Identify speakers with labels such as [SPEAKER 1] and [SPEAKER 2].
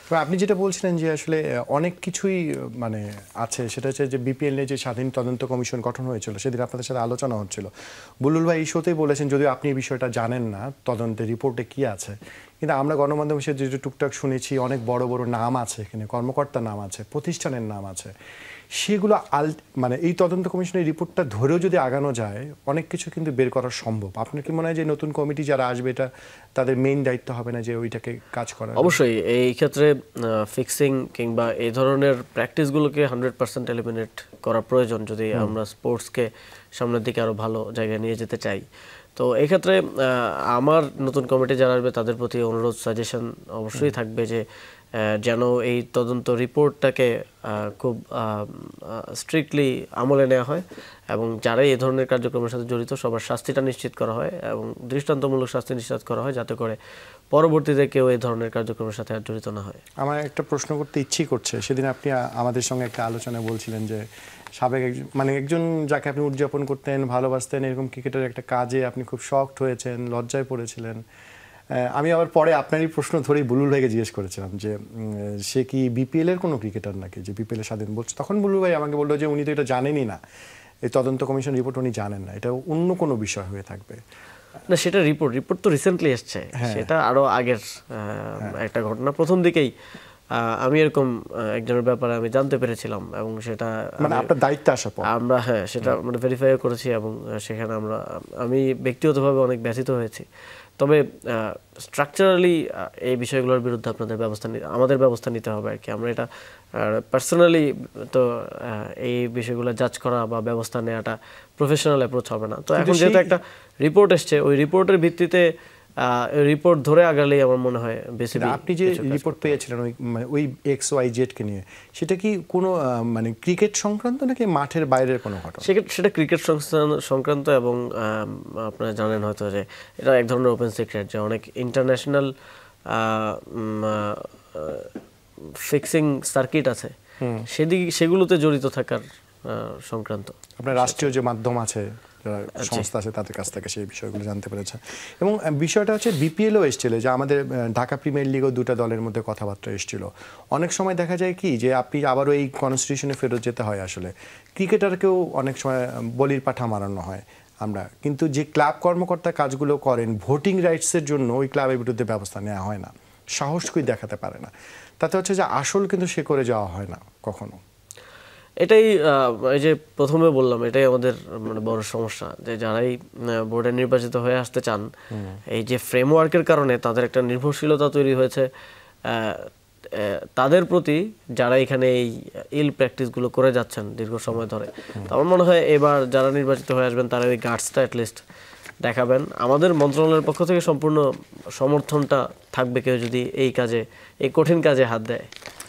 [SPEAKER 1] তো আপনি যেটা বলছিলেন যে আসলে অনেক কিছুই মানে আছে, সেটা হচ্ছে যে বিপিএল এর যে স্বাধীন তদন্ত কমিশন গঠন হয়েছিল সেদিন আপনাদের সাথে আলোচনা হচ্ছিল। বুলবুল ভাই এই শোতেই বলেছেন, যদিও আপনি এই বিষয়টা জানেন না তদন্তের রিপোর্টে কি আছে, কিন্তু আমরা গণমাধ্যম হিসেবে যে টুকটাক শুনেছি অনেক বড় বড় নাম আছে, এখানে কর্মকর্তার নাম আছে, প্রতিষ্ঠানের নাম আছে, সেগুলো মানে এই তদন্ত কমিশনের রিপোর্টটা ধরেও যদি আগানো যায় অনেক কিছু কিন্তু বের করা সম্ভব। আপনার কি মনে হয় যে নতুন কমিটি যারা আসবে এটা তাদের মেইন দায়িত্ব হবে না যে ওইটাকে কাজ করা?
[SPEAKER 2] অবশ্যই এই ক্ষেত্রে ফিক্সিং কিংবা এই ধরনের প্র্যাকটিসগুলোকে 100% এলিমিনেট করা প্রয়োজন যদি আমরা স্পোর্টসকে সামনের দিকে আরও ভালো জায়গায় নিয়ে যেতে চাই। তো এই ক্ষেত্রে আমার নতুন কমিটি যারা আসবে তাদের প্রতি অনুরোধ, সাজেশন অবশ্যই থাকবে যে যেন এই তদন্ত রিপোর্টটাকে খুব স্ট্রিক্টলি আমলে নেওয়া হয় এবং যারাই এই ধরনের কার্যক্রমের সাথে জড়িত সবার শাস্তিটা নিশ্চিত করা হয় এবং দৃষ্টান্তমূলক শাস্তি নিশ্চিত করা হয়, যাতে করে পরবর্তীতে কেউ এই ধরনের কার্যক্রমের সাথে আর জড়িত না হয়।
[SPEAKER 1] আমার একটা প্রশ্ন করতে ইচ্ছেই করছে, সেদিন আপনি আমাদের সঙ্গে একটা আলোচনায় বলছিলেন যে সাবেক মানে একজন যাকে আপনি উদযাপন করতেন, ভালোবাসতেন, এরকম ক্রিকেটের একটা কাজে আপনি খুব শকড হয়েছেন, লজ্জায় পড়েছিলেন। আমি আবার পরে আপনারই প্রশ্ন ধরেই বুলবুল ভাইকে জিজ্ঞেস করেছিলাম যে সে কি বিপিএল এর কোনো ক্রিকেটার নাকি, যে বিপিএল এর স্বাধীন বলছে। তখন বুলবুল ভাই আমাকে বললো যে উনি তো এটা জানেনই না, এই তদন্ত কমিশন রিপোর্ট উনি জানেন না, এটা অন্য কোনো বিষয় হয়ে থাকবে।
[SPEAKER 2] না, সেটা রিপোর্ট তো রিসেন্টলি এসছে, সেটা আরো আগের একটা ঘটনা। প্রথম দিকেই আমি এরকম একজনের ব্যাপারে আমি জানতে পেরেছিলাম এবং সেটা
[SPEAKER 1] মানে আপনার দায়িত্ব আসার পর
[SPEAKER 2] আমরা সেটা মানে ভেরিফাই করেছি এবং সেখানে আমি ব্যক্তিগতভাবে অনেক ব্যথিত হয়েছি। তবে স্ট্রাকচারালি এই বিষয়গুলোর বিরুদ্ধে আমাদের ব্যবস্থা নিতে হবে আর কি। আমরা এটা পার্সোনালি তো এই বিষয়গুলো জাজ করা বা ব্যবস্থা নেওয়াটা প্রফেশনাল অ্যাপ্রোচ হবে না। তো এখন যেহেতু একটা রিপোর্ট এসছে, ওই রিপোর্টের ভিত্তিতে রিপোর্ট ধরে আগালেই আমার মনে হয় বেশি।
[SPEAKER 1] আপনি যে রিপোর্ট পেয়েছিলেন ওই XYZ কে নিয়ে, সেটা কি কোনো মানে ক্রিকেট সংক্রান্ত নাকি মাঠের বাইরের কোনো ঘটনা?
[SPEAKER 2] সেটা ক্রিকেট সংক্রান্ত এবং আপনারা জানেন হয়তো যে এটা এক ধরনের ওপেন সিক্রেট যে অনেক ইন্টারন্যাশনাল ফিক্সিং সার্কিট আছে, সেগুলোতে জড়িত থাকার সংক্রান্ত।
[SPEAKER 1] আপনার রাষ্ট্রীয় যে মাধ্যম আছে, সংস্থা আছে, তাদের কাছ থেকে সেই বিষয়গুলো জানতে পেরেছে। এবং বিষয়টা হচ্ছে বিপিএলও এসেছিল, যে আমাদের ঢাকা প্রিমিয়ার লিগও দুটা দলের মধ্যে কথাবার্তা এসেছিল। অনেক সময় দেখা যায় কি যে আপনি আবারও এই কনস্টিটিউশনে ফেরত যেতে হয়, আসলে ক্রিকেটারকেও অনেক সময় বলির পাঠা মারানো হয় আমরা, কিন্তু যে ক্লাব কর্মকর্তা কাজগুলো করেন ভোটিং রাইটসের জন্য ওই ক্লাবের বিরুদ্ধে ব্যবস্থা নেওয়া হয় না, সাহসকেই দেখাতে পারে না। তাতে হচ্ছে যে আসল কিন্তু সে করে যাওয়া হয় না কখনো।
[SPEAKER 2] এটাই এই যে প্রথমে বললাম, এটাই আমাদের মানে বড় সমস্যা, যে যারাই বোর্ডে নির্বাচিত হয়ে আসতে চান, এই যে ফ্রেমওয়ার্কের কারণে তাদের একটা নির্ভরশীলতা তৈরি হয়েছে তাদের প্রতি, যারা এখানে এই ইল প্র্যাকটিসগুলো করে যাচ্ছেন দীর্ঘ সময় ধরে। তো আমার মনে হয় এবার যারা নির্বাচিত হয়ে আসবেন তারা ওই গার্ডসটা অ্যাটলিস্ট দেখাবেন। আমাদের মন্ত্রণালয়ের পক্ষ থেকে সম্পূর্ণ সমর্থনটা থাকবে কেউ যদি এই কঠিন কাজে হাত দেয়।